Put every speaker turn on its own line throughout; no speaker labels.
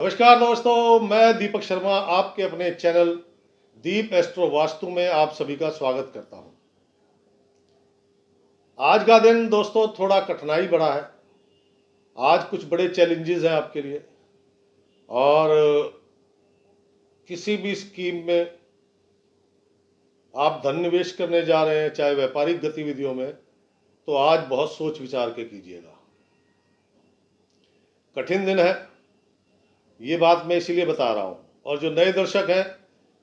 नमस्कार दोस्तों, मैं दीपक शर्मा आपके अपने चैनल दीप एस्ट्रो वास्तु में आप सभी का स्वागत करता हूं। आज का दिन दोस्तों थोड़ा कठिनाई बड़ा है। आज कुछ बड़े चैलेंजेस हैं आपके लिए और किसी भी स्कीम में आप धन निवेश करने जा रहे हैं, चाहे व्यापारिक गतिविधियों में, तो आज बहुत सोच विचार के कीजिएगा। कठिन दिन है, ये बात मैं इसीलिए बता रहा हूं। और जो नए दर्शक हैं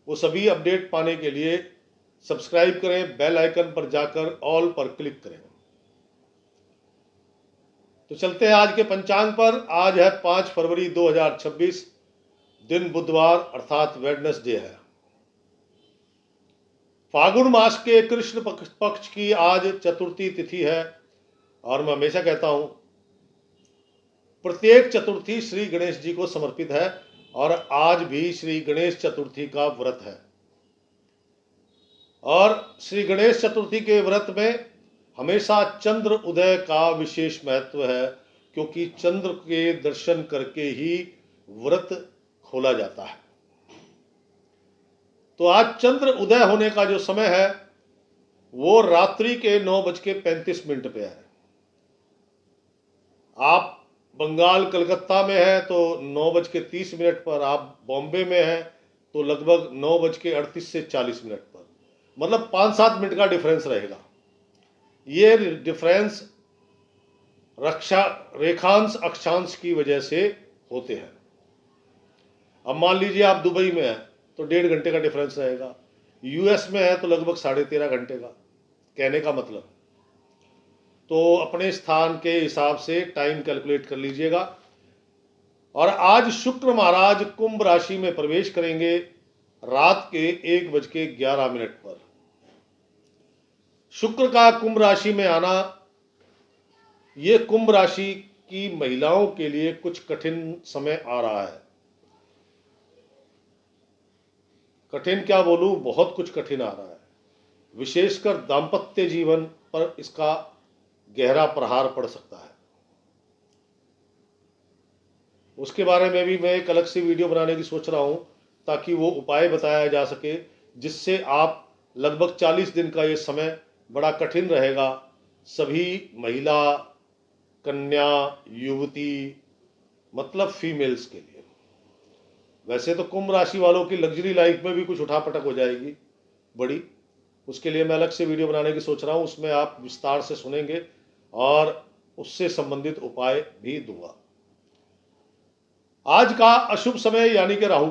वो सभी अपडेट पाने के लिए सब्सक्राइब करें, बेल आइकन पर जाकर ऑल पर क्लिक करें। तो चलते हैं आज के पंचांग पर। आज है 5 फरवरी 2026, दिन बुधवार अर्थात वेडनेसडे है। फागुन मास के कृष्ण पक्ष की आज चतुर्थी तिथि है और मैं हमेशा कहता हूं प्रत्येक चतुर्थी श्री गणेश जी को समर्पित है और आज भी श्री गणेश चतुर्थी का व्रत है। और श्री गणेश चतुर्थी के व्रत में हमेशा चंद्र उदय का विशेष महत्व है, क्योंकि चंद्र के दर्शन करके ही व्रत खोला जाता है। तो आज चंद्र उदय होने का जो समय है वो रात्रि के 9:35 पे है। आप बंगाल कलकत्ता में है तो 9:30 पर, आप बॉम्बे में है तो लगभग 9:38 से 40 पर, मतलब 5-7 मिनट का डिफरेंस रहेगा। ये डिफरेंस रेखांश अक्षांश की वजह से होते हैं। अब मान लीजिए आप दुबई में है तो 1.5 घंटे का डिफरेंस रहेगा, यूएस में है तो लगभग 13.5 घंटे का। कहने का मतलब तो अपने स्थान के हिसाब से टाइम कैलकुलेट कर लीजिएगा। और आज शुक्र महाराज कुंभ राशि में प्रवेश करेंगे रात के 1:11 पर। शुक्र का कुंभ राशि में आना, ये कुंभ राशि की महिलाओं के लिए कुछ कठिन समय आ रहा है। कठिन क्या बोलूं, बहुत कुछ कठिन आ रहा है। विशेषकर दाम्पत्य जीवन पर इसका गहरा प्रहार पड़ सकता है। उसके बारे में भी मैं एक अलग से वीडियो बनाने की सोच रहा हूं, ताकि वो उपाय बताया जा सके जिससे आप लगभग 40 दिन का ये समय बड़ा कठिन रहेगा सभी महिला, कन्या, युवती, मतलब फीमेल्स के लिए। वैसे तो कुंभ राशि वालों की लग्जरी लाइफ में भी कुछ उठापटक हो जाएगी बड़ी, उसके लिए मैं अलग से वीडियो बनाने की सोच रहा हूं। उसमें आप विस्तार से सुनेंगे और उससे संबंधित उपाय भी दूंगा। आज का अशुभ समय यानी कि राहु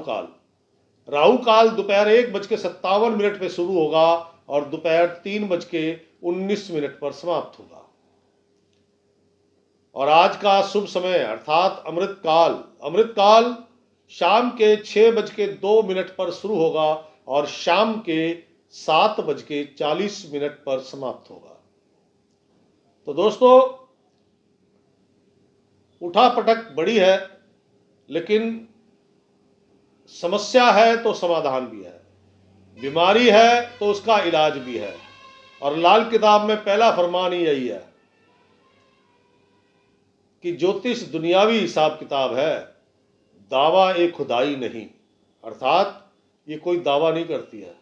काल दोपहर 1:57 पे शुरू होगा और दोपहर 3:19 पर समाप्त होगा। और आज का शुभ समय अर्थात अमृत काल शाम के 6:02 पर शुरू होगा और शाम के 7:40 पर समाप्त होगा। तो दोस्तों उठापटक बड़ी है, लेकिन समस्या है तो समाधान भी है, बीमारी है तो उसका इलाज भी है। और लाल किताब में पहला फरमान ही यही है कि ज्योतिष दुनियावी हिसाब किताब है, दावा ए खुदाई नहीं। अर्थात ये कोई दावा नहीं करती है।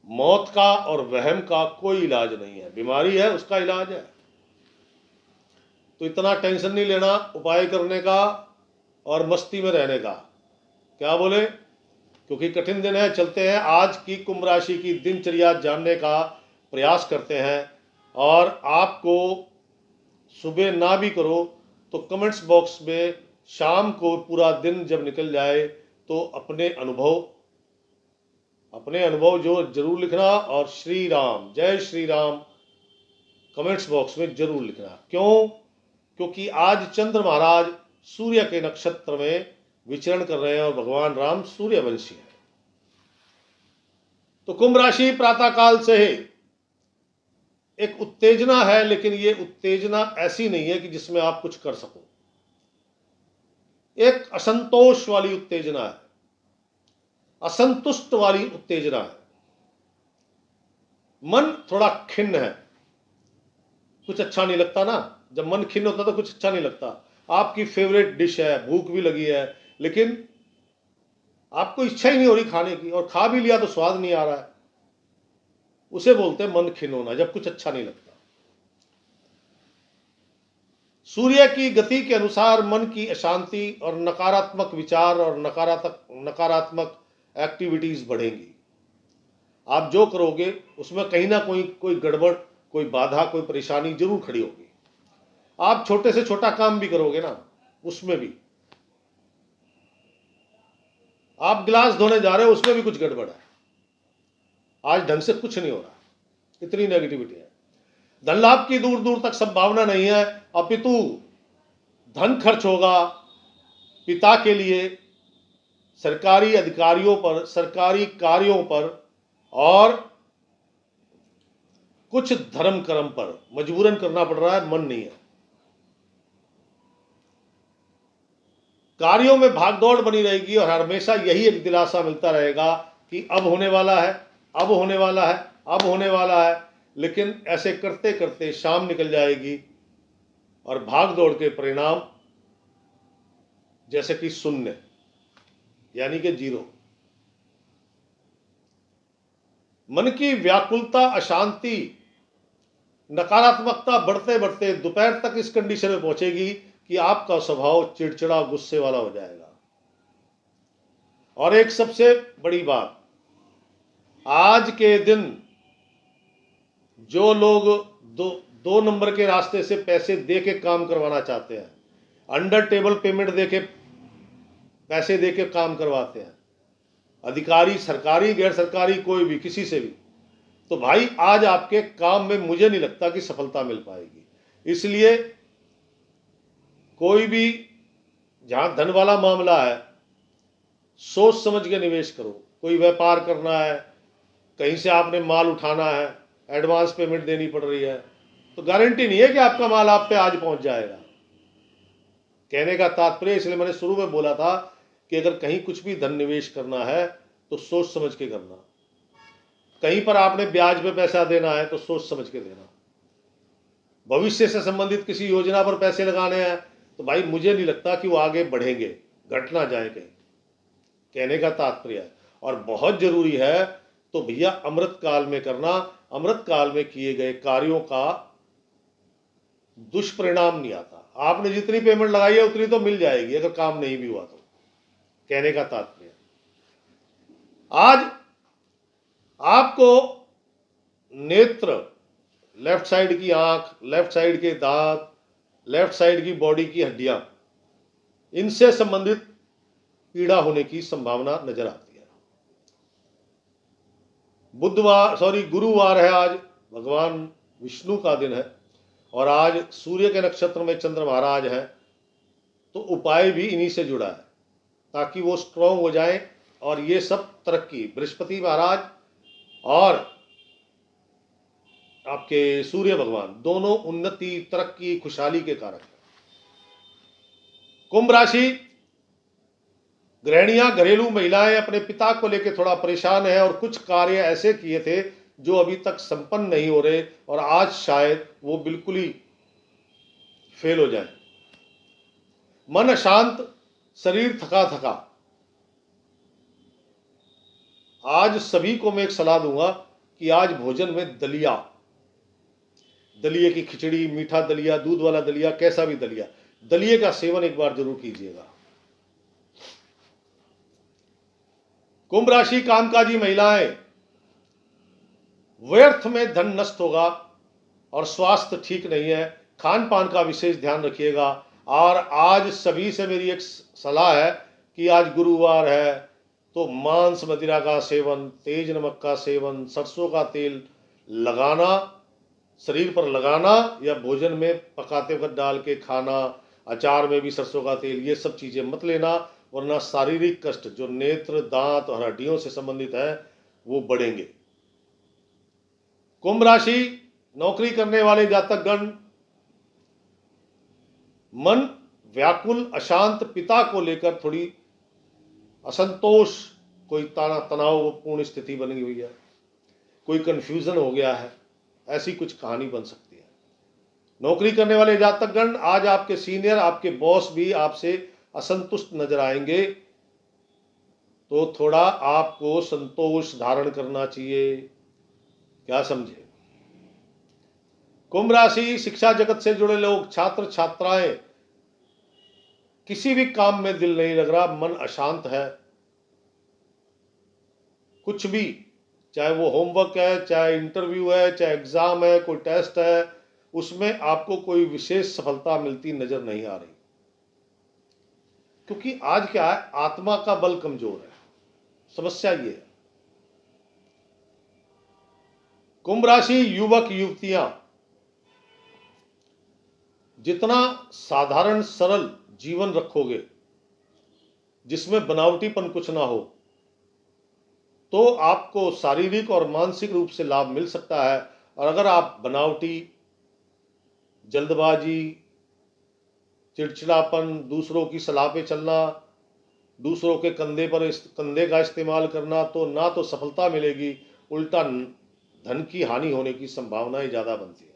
मौत का और वहम का कोई इलाज नहीं है, बीमारी है उसका इलाज है। तो इतना टेंशन नहीं लेना उपाय करने का और मस्ती में रहने का। क्या बोले, क्योंकि कठिन दिन है। चलते हैं आज की कुंभ राशि की दिनचर्या जानने का प्रयास करते हैं। और आपको सुबह ना भी करो तो कमेंट्स बॉक्स में शाम को पूरा दिन जब निकल जाए तो अपने अनुभव जो जरूर लिखना, और श्री राम, जय श्री राम कमेंट्स बॉक्स में जरूर लिखना। क्यों? क्योंकि आज चंद्र महाराज सूर्य के नक्षत्र में विचरण कर रहे हैं और भगवान राम सूर्यवंशी हैं। तो कुंभ राशि प्रातः काल से ही एक उत्तेजना है, लेकिन ये उत्तेजना ऐसी नहीं है कि जिसमें आप कुछ कर सको। एक असंतोष वाली उत्तेजना है, असंतुष्ट वाली उत्तेजना है। मन थोड़ा खिन्न है, कुछ अच्छा नहीं लगता ना। जब मन खिन्न होता तो कुछ अच्छा नहीं लगता। आपकी फेवरेट डिश है, भूख भी लगी है, लेकिन आपको इच्छा ही नहीं हो रही खाने की, और खा भी लिया तो स्वाद नहीं आ रहा है, उसे बोलते हैं मन खिनौना, जब कुछ अच्छा नहीं लगता। सूर्य की गति के अनुसार मन की अशांति और नकारात्मक विचार और नकारात्मक एक्टिविटीज बढ़ेंगी। आप जो करोगे उसमें कहीं ना कोई गड़बड़, कोई बाधा, कोई परेशानी जरूर खड़ी होगी। आप छोटे से छोटा काम भी करोगे ना, उसमें भी आप गिलास धोने जा रहे हो, उसमें भी कुछ गड़बड़ है, आज ढंग से कुछ नहीं हो रहा, इतनी नेगेटिविटी है। धन लाभ की दूर दूर तक संभावना नहीं है, अपितु धन खर्च होगा पिता के लिए सरकारी अधिकारियों पर, सरकारी कार्यों पर और कुछ धर्म कर्म पर मजबूरन करना पड़ रहा है, मन नहीं है। कार्यों में भागदौड़ बनी रहेगी और हमेशा यही एक दिलासा मिलता रहेगा कि अब होने वाला है, अब होने वाला है, अब होने वाला है। लेकिन ऐसे करते करते शाम निकल जाएगी और भागदौड़ के परिणाम जैसे कि शून्य, यानी कि जीरो। मन की व्याकुलता, अशांति, नकारात्मकता बढ़ते बढ़ते दोपहर तक इस कंडीशन में पहुंचेगी कि आपका स्वभाव चिड़चिड़ा, गुस्से वाला हो जाएगा। और एक सबसे बड़ी बात, आज के दिन जो लोग दो नंबर के रास्ते से पैसे दे के काम करवाना चाहते हैं, अंडर टेबल पेमेंट दे के पैसे दे के काम करवाते हैं, अधिकारी, सरकारी गैर सरकारी, कोई भी, किसी से भी, तो भाई आज आपके काम में मुझे नहीं लगता कि सफलता मिल पाएगी। इसलिए कोई भी जहां धन वाला मामला है, सोच समझ के निवेश करो। कोई व्यापार करना है, कहीं से आपने माल उठाना है, एडवांस पेमेंट देनी पड़ रही है, तो गारंटी नहीं है कि आपका माल आप पे आज पहुंच जाएगा। कहने का तात्पर्य, इसलिए मैंने शुरू में बोला था कि अगर कहीं कुछ भी धन निवेश करना है तो सोच समझ के करना। कहीं पर आपने ब्याज पे पैसा देना है तो सोच समझ के देना। भविष्य से संबंधित किसी योजना पर पैसे लगाने हैं तो भाई मुझे नहीं लगता कि वो आगे बढ़ेंगे, घट ना जाए कहीं, कहने का तात्पर्य है। और बहुत जरूरी है तो भैया अमृत काल में करना। अमृत काल में किए गए कार्यों का दुष्परिणाम नहीं आता। आपने जितनी पेमेंट लगाई है उतनी तो मिल जाएगी अगर काम नहीं भी हुआ तो, कहने का तात्पर्य। आज आपको नेत्र, लेफ्ट साइड की आंख, लेफ्ट साइड के दांत, लेफ्ट साइड की बॉडी की हड्डियां, इनसे संबंधित पीड़ा होने की संभावना नजर आती है। गुरुवार है आज, भगवान विष्णु का दिन है और आज सूर्य के नक्षत्र में चंद्र महाराज हैं, तो उपाय भी इन्हीं से जुड़ा है ताकि वो स्ट्रांग हो जाए और ये सब तरक्की, बृहस्पति महाराज और आपके सूर्य भगवान दोनों उन्नति, तरक्की, खुशहाली के कारक हैं। कुंभ राशि गृहिणियां, घरेलू महिलाएं अपने पिता को लेकर थोड़ा परेशान है और कुछ कार्य ऐसे किए थे जो अभी तक संपन्न नहीं हो रहे और आज शायद वो बिल्कुल ही फेल हो जाए। मन अशांत, शरीर थका थका। आज सभी को मैं एक सलाह दूंगा कि आज भोजन में दलिया, दलिये की खिचड़ी, मीठा दलिया, दूध वाला दलिया, कैसा भी दलिया, दलिये का सेवन एक बार जरूर कीजिएगा। कुंभ राशि कामकाजी महिलाएं, व्यर्थ में धन नष्ट होगा और स्वास्थ्य ठीक नहीं है। खान पान का विशेष ध्यान रखिएगा। और आज सभी से मेरी एक सलाह है कि आज गुरुवार है तो मांस मदिरा का सेवन, तेज नमक का सेवन, सरसों का तेल लगाना, शरीर पर लगाना या भोजन में पकाते वक्त डाल के खाना, अचार में भी सरसों का तेल, ये सब चीजें मत लेना, वरना शारीरिक कष्ट जो नेत्र, दांत और हड्डियों से संबंधित है वो बढ़ेंगे। कुंभ राशि नौकरी करने वाले जातक गण, मन व्याकुल, अशांत, पिता को लेकर थोड़ी असंतोष, कोई तनावपूर्ण स्थिति बनी हुई है, कोई कंफ्यूजन हो गया है, ऐसी कुछ कहानी बन सकती है। नौकरी करने वाले जातक गण, आज आपके सीनियर, आपके बॉस भी आपसे असंतुष्ट नजर आएंगे तो थोड़ा आपको संतोष धारण करना चाहिए। क्या समझे? कुंभ राशि, शिक्षा जगत से जुड़े लोग, छात्र छात्राएं, किसी भी काम में दिल नहीं लग रहा, मन अशांत है। कुछ भी, चाहे वो होमवर्क है, चाहे इंटरव्यू है, चाहे एग्जाम है, कोई टेस्ट है, उसमें आपको कोई विशेष सफलता मिलती नजर नहीं आ रही। क्योंकि आज क्या है, आत्मा का बल कमजोर है। समस्या ये है। कुंभ राशि युवक युवतियां, जितना साधारण सरल जीवन रखोगे, जिसमें बनावटीपन कुछ ना हो, तो आपको शारीरिक और मानसिक रूप से लाभ मिल सकता है। और अगर आप बनावटी, जल्दबाजी, चिड़चिड़ापन, दूसरों की सलाह पे चलना, दूसरों के कंधे का इस्तेमाल करना, तो ना तो सफलता मिलेगी, उल्टा धन की हानि होने की संभावनाएं ज्यादा बनती है।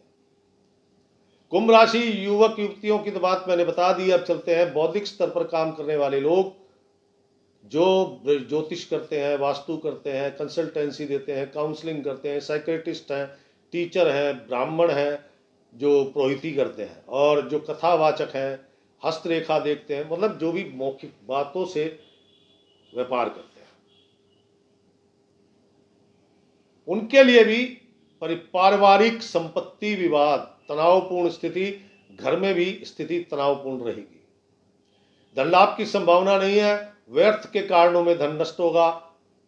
कुंभ राशि युवक युवतियों की तो बात मैंने बता दी। अब चलते हैं बौद्धिक स्तर पर काम करने वाले लोग, जो ज्योतिष करते हैं, वास्तु करते हैं, कंसल्टेंसी देते हैं, काउंसलिंग करते हैं, साइकेट्रिस्ट हैं, टीचर हैं, ब्राह्मण हैं, जो पुरोहिती करते हैं, और जो कथावाचक हैं, हस्तरेखा देखते हैं, मतलब जो भी मौखिक बातों से व्यापार करते हैं, उनके लिए भी पारिवारिक संपत्ति विवाद, तनावपूर्ण स्थिति, घर में भी स्थिति तनावपूर्ण रहेगी। धन लाभ की संभावना नहीं है, व्यर्थ के कारणों में धन नष्ट होगा।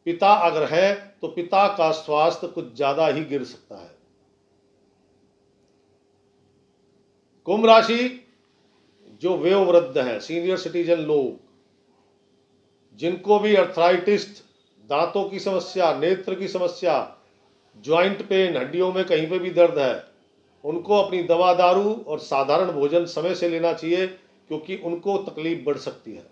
पिता अगर है तो पिता का स्वास्थ्य कुछ ज्यादा ही गिर सकता है। कुंभ राशि जो वयोवृद्ध हैं, सीनियर सिटीजन लोग, जिनको भी अर्थराइटिस, दांतों की समस्या, नेत्र की समस्या, ज्वाइंट पेन, हड्डियों में कहीं पे भी दर्द है, उनको अपनी दवा दारू और साधारण भोजन समय से लेना चाहिए, क्योंकि उनको तकलीफ बढ़ सकती है।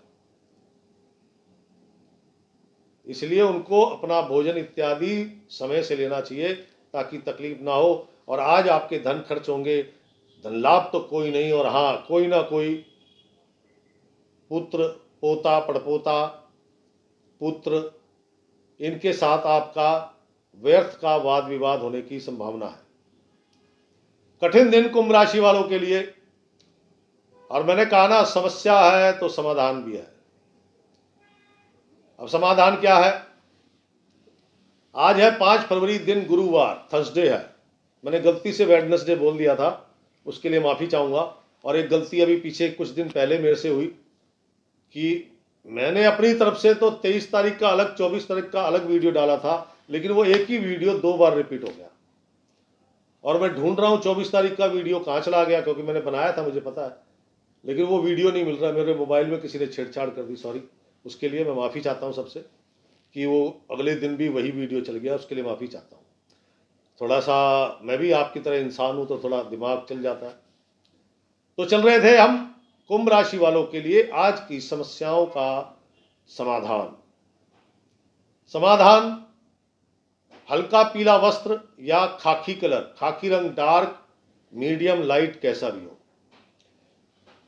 इसलिए उनको अपना भोजन इत्यादि समय से लेना चाहिए ताकि तकलीफ ना हो। और आज आपके धन खर्च होंगे, धन लाभ तो कोई नहीं, और हाँ, कोई ना कोई पुत्र, पोता, पड़पोता, पुत्र, इनके साथ आपका व्यर्थ का वाद विवाद होने की संभावना है। कठिन दिन कुंभ राशि वालों के लिए। और मैंने कहा ना, समस्या है तो समाधान भी है। अब समाधान क्या है? आज है 5 फरवरी, दिन गुरुवार, थर्सडे है। मैंने गलती से वेडनेसडे बोल दिया था, उसके लिए माफ़ी चाहूँगा। और एक गलती अभी पीछे कुछ दिन पहले मेरे से हुई कि मैंने अपनी तरफ से तो 23 तारीख का अलग, 24 तारीख का अलग वीडियो डाला था, लेकिन वो एक ही वीडियो 2 बार रिपीट हो गया। और मैं ढूंढ रहा हूँ 24 तारीख का वीडियो कहाँ चला गया, क्योंकि मैंने बनाया था, मुझे पता है, लेकिन वो वीडियो नहीं मिल रहा। मेरे मोबाइल में किसी ने छेड़छाड़ कर दी, सॉरी, उसके लिए मैं माफ़ी चाहता हूँ सबसे, कि वो अगले दिन भी वही वीडियो चल गया, उसके लिए माफ़ी चाहता हूँ। थोड़ा सा मैं भी आपकी तरह इंसान हूँ, तो थोड़ा दिमाग चल जाता है। तो चल रहे थे हम कुंभ राशि वालों के लिए आज की समस्याओं का समाधान। समाधान, हल्का पीला वस्त्र या खाकी कलर, खाकी रंग, डार्क, मीडियम, लाइट, कैसा भी हो,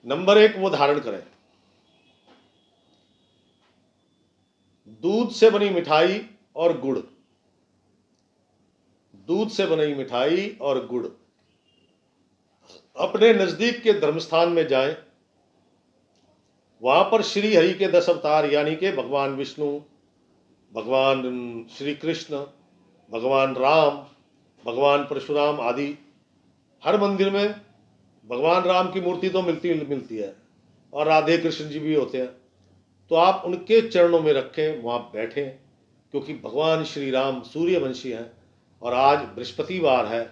नंबर 1 वो धारण करें। दूध से बनी मिठाई और गुड़, दूध से बनी मिठाई और गुड़। अपने नजदीक के धर्मस्थान में जाएं, वहां पर श्री हरि के 10 अवतार, यानी कि भगवान विष्णु, भगवान श्री कृष्ण, भगवान राम, भगवान परशुराम आदि, हर मंदिर में भगवान राम की मूर्ति तो मिलती है, और राधे कृष्ण जी भी होते हैं। तो आप उनके चरणों में रखें, वहां बैठें, क्योंकि भगवान श्री राम सूर्यवंशी हैं और आज बृहस्पतिवार है।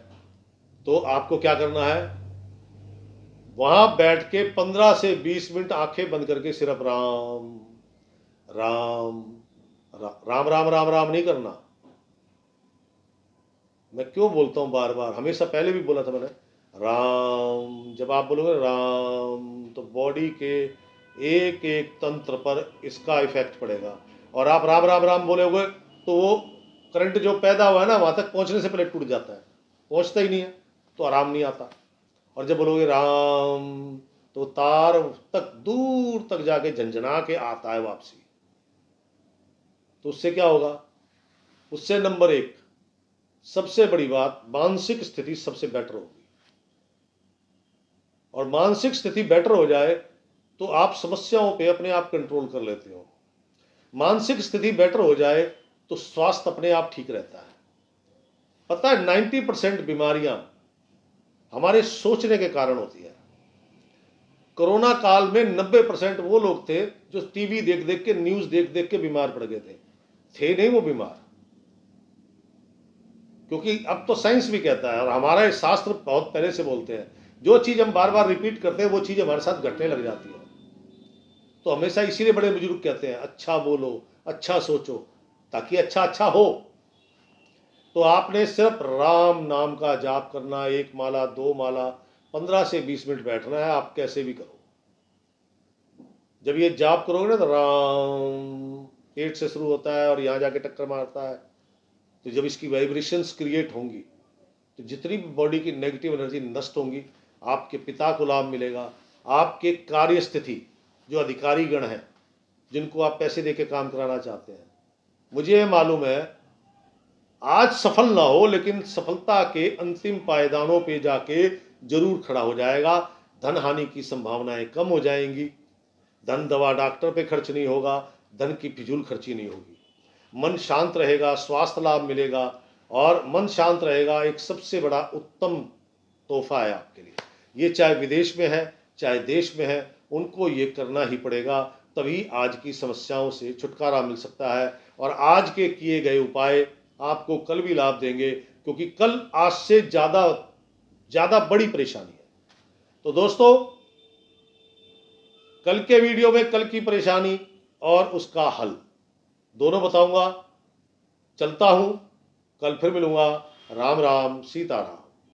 तो आपको क्या करना है, वहां बैठ के 15 से 20 मिनट आंखें बंद करके सिर्फ राम राम राम राम राम राम नहीं करना। मैं क्यों बोलता हूं बार बार, हमेशा पहले भी बोला था मैंने, राम। जब आप बोलोगे राम, तो बॉडी के एक एक तंत्र पर इसका इफेक्ट पड़ेगा। और आप राम राम राम बोलोगे तो वो करंट जो पैदा हुआ है ना, वहां तक पहुंचने से पहले टूट जाता है, पहुंचता ही नहीं है, तो आराम नहीं आता। और जब बोलोगे राम, तो तार तक दूर तक जाके झंझना के आता है वापसी। तो उससे क्या होगा? उससे नंबर एक, सबसे बड़ी बात, मानसिक स्थिति सबसे बेटर होगी। और मानसिक स्थिति बेटर हो जाए तो आप समस्याओं पे अपने आप कंट्रोल कर लेते हो। मानसिक स्थिति बेटर हो जाए तो स्वास्थ्य अपने आप ठीक रहता है। पता है 90% बीमारियां हमारे सोचने के कारण होती है। कोरोना काल में 90% वो लोग थे जो टीवी देख देख के, न्यूज देख देख के बीमार पड़ गए थे नहीं वो बीमार। क्योंकि अब तो साइंस भी कहता है और हमारा शास्त्र बहुत पहले से बोलते हैं, जो चीज हम बार बार रिपीट करते हैं वो चीज हमारे साथ घटने लग जाती है। तो हमेशा इसीलिए बड़े बुजुर्ग कहते हैं अच्छा बोलो, अच्छा सोचो, ताकि अच्छा अच्छा हो। तो आपने सिर्फ राम नाम का जाप करना, 1 माला 2 माला, 15 से 20 मिनट बैठना है। आप कैसे भी करो, जब ये जाप करोगे ना तो राम पेट से शुरू होता है और यहाँ जाके टक्कर मारता है। तो जब इसकी वाइब्रेशंस क्रिएट होंगी तो जितनी भी बॉडी की नेगेटिव एनर्जी नष्ट होंगी, आपके पिता को लाभ मिलेगा। आपके कार्य स्थिति, जो अधिकारी गण हैं जिनको आप पैसे देके काम कराना चाहते हैं, मुझे ये मालूम है आज सफल ना हो लेकिन सफलता के अंतिम पायदानों पे जाके जरूर खड़ा हो जाएगा। धन हानि की संभावनाएं कम हो जाएंगी, धन दवा डॉक्टर पे खर्च नहीं होगा, धन की फिजूल खर्ची नहीं होगी, मन शांत रहेगा, स्वास्थ्य लाभ मिलेगा। और मन शांत रहेगा एक सबसे बड़ा उत्तम तोहफा है आपके लिए। ये चाहे विदेश में है चाहे देश में है, उनको ये करना ही पड़ेगा, तभी आज की समस्याओं से छुटकारा मिल सकता है। और आज के किए गए उपाय आपको कल भी लाभ देंगे, क्योंकि कल आज से ज़्यादा बड़ी परेशानी है। तो दोस्तों, कल के वीडियो में कल की परेशानी और उसका हल दोनों बताऊंगा। चलता हूं, कल फिर मिलूंगा। राम राम, सीताराम।